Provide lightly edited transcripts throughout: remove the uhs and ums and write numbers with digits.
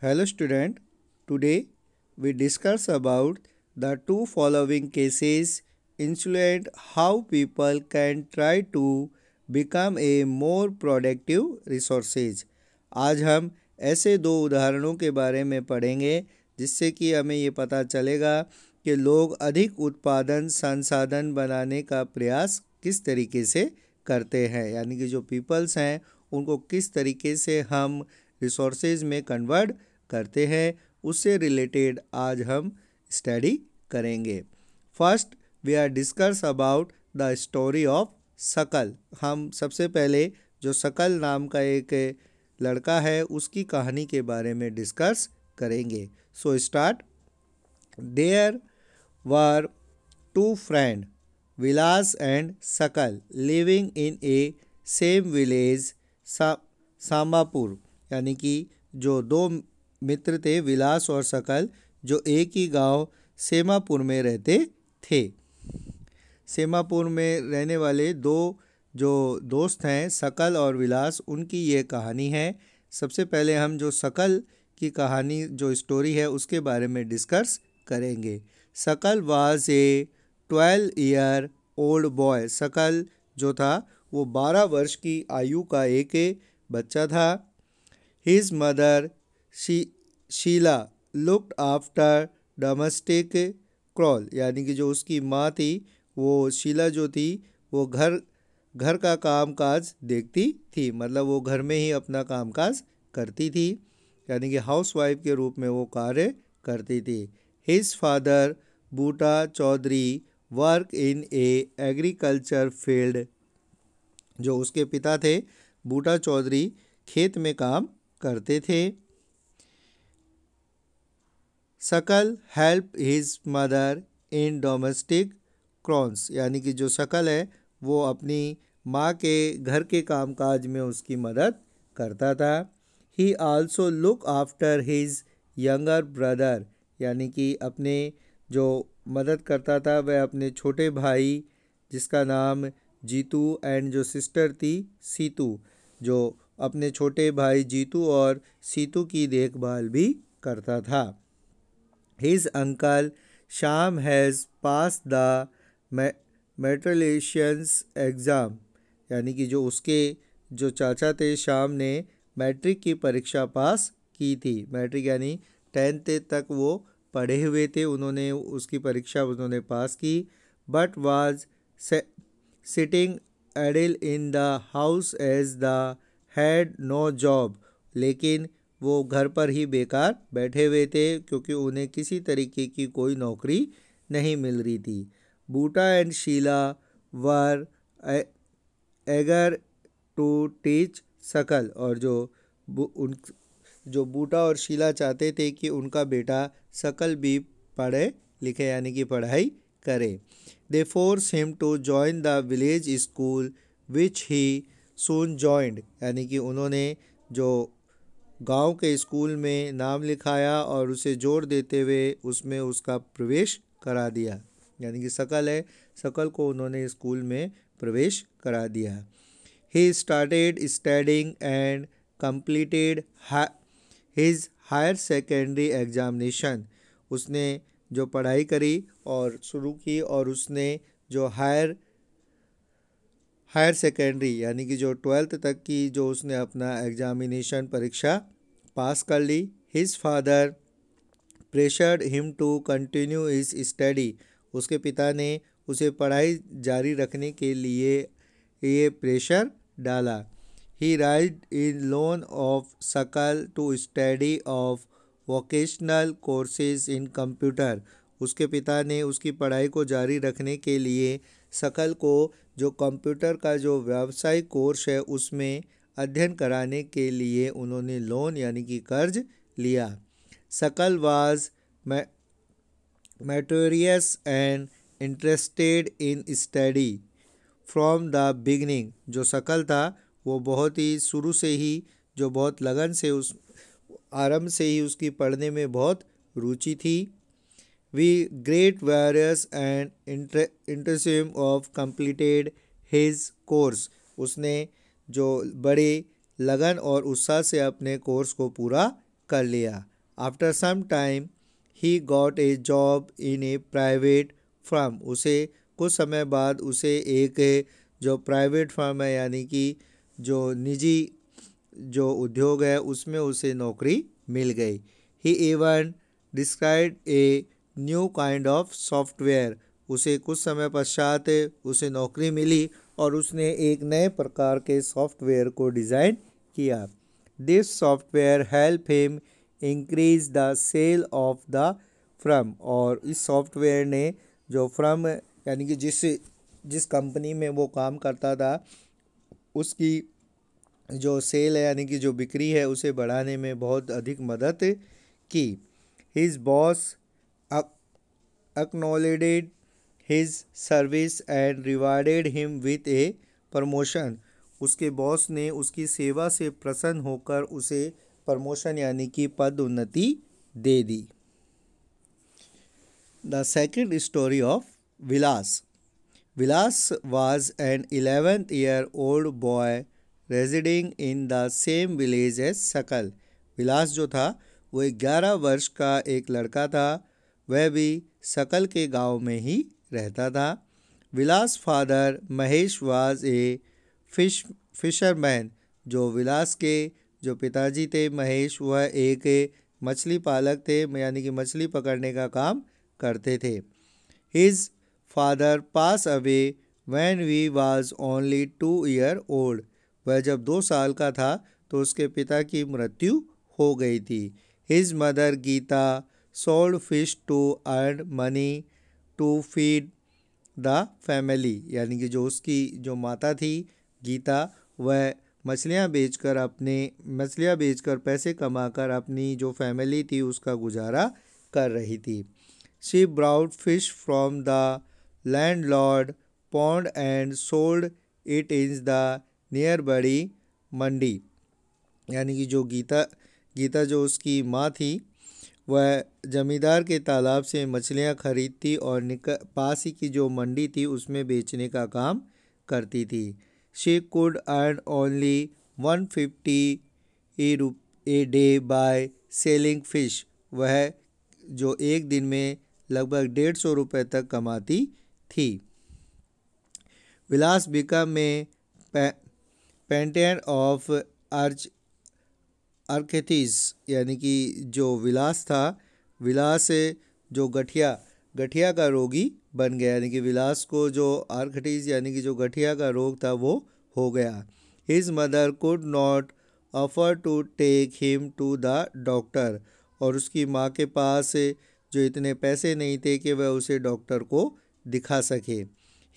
Hello student, today we discuss about the two following cases illustrate how people can try to become a more productive resources. आज हम ऐसे दो उदाहरणों के बारे में पढ़ेंगे जिससे कि हमें ये पता चलेगा कि लोग अधिक उत्पादन संसाधन बनाने का प्रयास किस तरीके से करते हैं, यानी कि जो पीपल्स हैं उनको किस तरीके से हम रिसोर्सेज में कन्वर्ट करते हैं, उससे रिलेटेड आज हम स्टडी करेंगे। First we are discuss about the story of Shakal. हम सबसे पहले जो शकल नाम का एक लड़का है उसकी कहानी के बारे में डिस्कस करेंगे। So start. There were two friend Vilas and Shakal living in a same village Sambapur, यानी कि जो दो मित्र थे विलास और शकल, जो एक ही गांव सेमापुर में रहते थे। सेमापुर में रहने वाले दो जो दोस्त हैं शकल और विलास, उनकी ये कहानी है। सबसे पहले हम जो शकल की कहानी जो स्टोरी है उसके बारे में डिस्कस करेंगे। शकल was a 12 year old boy. शकल जो था वो 12 वर्ष की आयु का एक बच्चा था। His mother Sheela looked after domestic क्रॉल, यानी कि जो उसकी माँ थी वो शीला जो थी वो घर घर का कामकाज देखती थी, मतलब वो घर में ही अपना कामकाज करती थी, यानी कि हाउसवाइफ के रूप में वो कार्य करती थी। His father Buta Chaudhary work in a agriculture field. जो उसके पिता थे बूटा चौधरी खेत में काम करते थे। Shakal help his mother in domestic chores, यानी कि जो शकल है वो अपनी माँ के घर के कामकाज में उसकी मदद करता था। ही also look after his younger brother, यानी कि अपने जो मदद करता था वह अपने छोटे भाई जिसका नाम जीतू एंड जो सिस्टर थी सीतू, जो अपने छोटे भाई जीतू और सीतू की देखभाल भी करता था। His uncle Sham has passed the matriculations exam, यानी कि जो उसके जो चाचा थे शाम ने मैट्रिक की परीक्षा पास की थी। मैट्रिक यानी 10th तक वो पढ़े हुए थे, उन्होंने उसकी परीक्षा उन्होंने पास की। But was sitting idle in the house as the had no job, लेकिन वो घर पर ही बेकार बैठे हुए थे क्योंकि उन्हें किसी तरीके की कोई नौकरी नहीं मिल रही थी। Buta and Sheela were eager to teach Shakal, और जो बूटा और शीला चाहते थे कि उनका बेटा शकल भी पढ़े लिखे, यानी कि पढ़ाई करे। They force him to join the village school which he soon joined, यानी कि उन्होंने जो गांव के स्कूल में नाम लिखाया और उसे जोड़ देते हुए उसमें उसका प्रवेश करा दिया, यानी कि शकल है, शकल को उन्होंने स्कूल में प्रवेश करा दिया। He started studying and completed his higher secondary examination, उसने जो पढ़ाई करी और शुरू की और उसने जो हायर सेकेंडरी यानी कि जो 12th तक की जो उसने अपना एग्जामिनेशन परीक्षा पास कर ली। His father pressured him to continue his study, उसके पिता ने उसे पढ़ाई जारी रखने के लिए ये प्रेशर डाला। He ride in loan of शकल to study of vocational courses in computer, उसके पिता ने उसकी पढ़ाई को जारी रखने के लिए शकल को जो कंप्यूटर का जो व्यावसायिक कोर्स है उसमें अध्ययन कराने के लिए उन्होंने लोन यानी कि कर्ज लिया। Shakal was meritorious and interested in study from the beginning, जो शकल था वो बहुत ही शुरू से ही जो बहुत लगन से उस आरंभ से ही उसकी पढ़ने में बहुत रुचि थी। वी ग्रेट वॉरियर्स एंड इंटरस्यूम ऑफ कंप्लीटेड हिज कोर्स, उसने जो बड़े लगन और उत्साह से अपने कोर्स को पूरा कर लिया। After some time he got a job in a private firm. उसे कुछ समय बाद उसे एक जो प्राइवेट फर्म है यानी कि जो निजी जो उद्योग है उसमें उसे नौकरी मिल गई। He even describe a new kind of software. उसे कुछ समय पश्चात उसे नौकरी मिली और उसने एक नए प्रकार के सॉफ्टवेयर को डिज़ाइन किया। This software help him increase the sale of the firm. और इस सॉफ्टवेयर ने जो फर्म यानी कि जिस कंपनी में वो काम करता था उसकी जो सेल है यानी कि जो बिक्री है उसे बढ़ाने में बहुत अधिक मदद की। His boss acknowledged his service and rewarded him with a promotion। उसके बॉस ने उसकी सेवा से प्रसन्न होकर उसे प्रमोशन यानी कि पदोन्नति दे दी। The second story of Vilas. Vilas was an 11-year-old boy residing in the same village as सकल। विलास जो था वो 11 वर्ष का एक लड़का था, वह भी सकल के गांव में ही रहता था। Vilas father Mahesh was a fisherman. जो विलास के जो पिताजी थे महेश, वह एक मछली पालक थे यानी कि मछली पकड़ने का काम करते थे। His father pass away when we was only 2 year old। वह जब 2 साल का था तो उसके पिता की मृत्यु हो गई थी। His mother Gita sold fish to earn money to feed the family. यानी कि जो उसकी जो माता थी गीता, वह मछलियाँ बेचकर पैसे कमाकर अपनी जो फैमिली थी उसका गुजारा कर रही थी। She brought fish from the landlord pond and sold it in the near बड़ी मंडी। यानी कि जो गीता जो उसकी माँ थी वह जमींदार के तालाब से मछलियाँ खरीदती और पास ही की जो मंडी थी उसमें बेचने का काम करती थी। She could earn only 150 a day by selling fish. वह जो एक दिन में लगभग 150 रुपये तक कमाती थी। विलास बिकम में पेंटेन ऑफ आर्केथीज। यानी कि जो विलास था, विलास जो गठिया का रोगी बन गया। यानी कि विलास को जो आर्केथीज यानी कि जो गठिया का रोग था वो हो गया। His mother could not afford to take him to the doctor. और उसकी माँ के पास जो इतने पैसे नहीं थे कि वह उसे डॉक्टर को दिखा सके।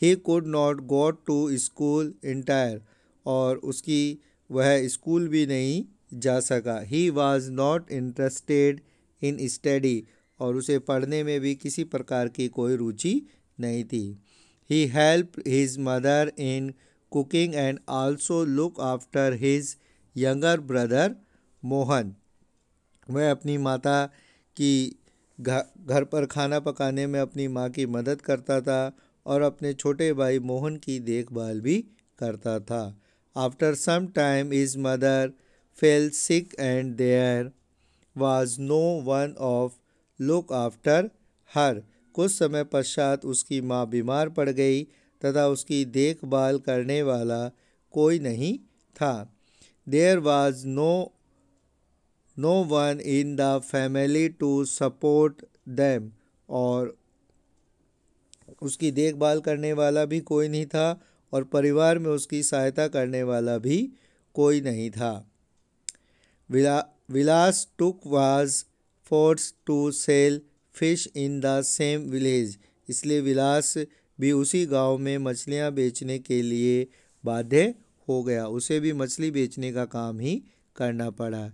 He could not go to school entire. और उसकी वह स्कूल भी नहीं जा सका। He was not interested in study. और उसे पढ़ने में भी किसी प्रकार की कोई रुचि नहीं थी। He help his mother in cooking and also look after his younger brother Mohan. वह अपनी माता की घर पर खाना पकाने में अपनी माँ की मदद करता था और अपने छोटे भाई मोहन की देखभाल भी करता था। After some time his mother fell sick and there was no one of look after her. कुछ समय पश्चात उसकी माँ बीमार पड़ गई तथा उसकी देखभाल करने वाला कोई नहीं था। There was no one in the family to support them. और उसकी देखभाल करने वाला भी कोई नहीं था और परिवार में उसकी सहायता करने वाला भी कोई नहीं था। Vilas took was force to sell fish in the same village. इसलिए विलास भी उसी गांव में मछलियां बेचने के लिए बाध्य हो गया। उसे भी मछली बेचने का काम ही करना पड़ा।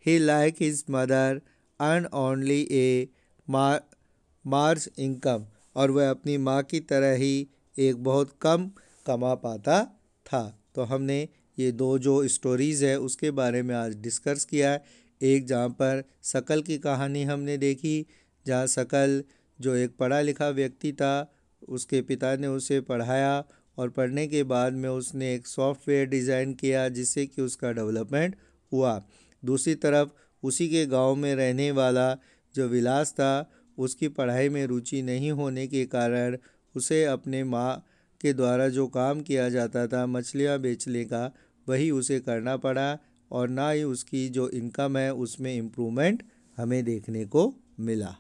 He like his mother earn only a marginal income. और वह अपनी माँ की तरह ही एक बहुत कम कमा पाता था। तो हमने ये 2 जो स्टोरीज़ है उसके बारे में आज डिस्कस किया। एक जहाँ पर सकल की कहानी हमने देखी, जहाँ सकल जो एक पढ़ा लिखा व्यक्ति था, उसके पिता ने उसे पढ़ाया और पढ़ने के बाद में उसने एक सॉफ्टवेयर डिज़ाइन किया जिससे कि उसका डेवलपमेंट हुआ। दूसरी तरफ उसी के गांव में रहने वाला जो विलास था, उसकी पढ़ाई में रुचि नहीं होने के कारण उसे अपने माँ के द्वारा जो काम किया जाता था मछलियाँ बेचने का, वही उसे करना पड़ा और ना ही उसकी जो इनकम है उसमें इम्प्रूवमेंट हमें देखने को मिला।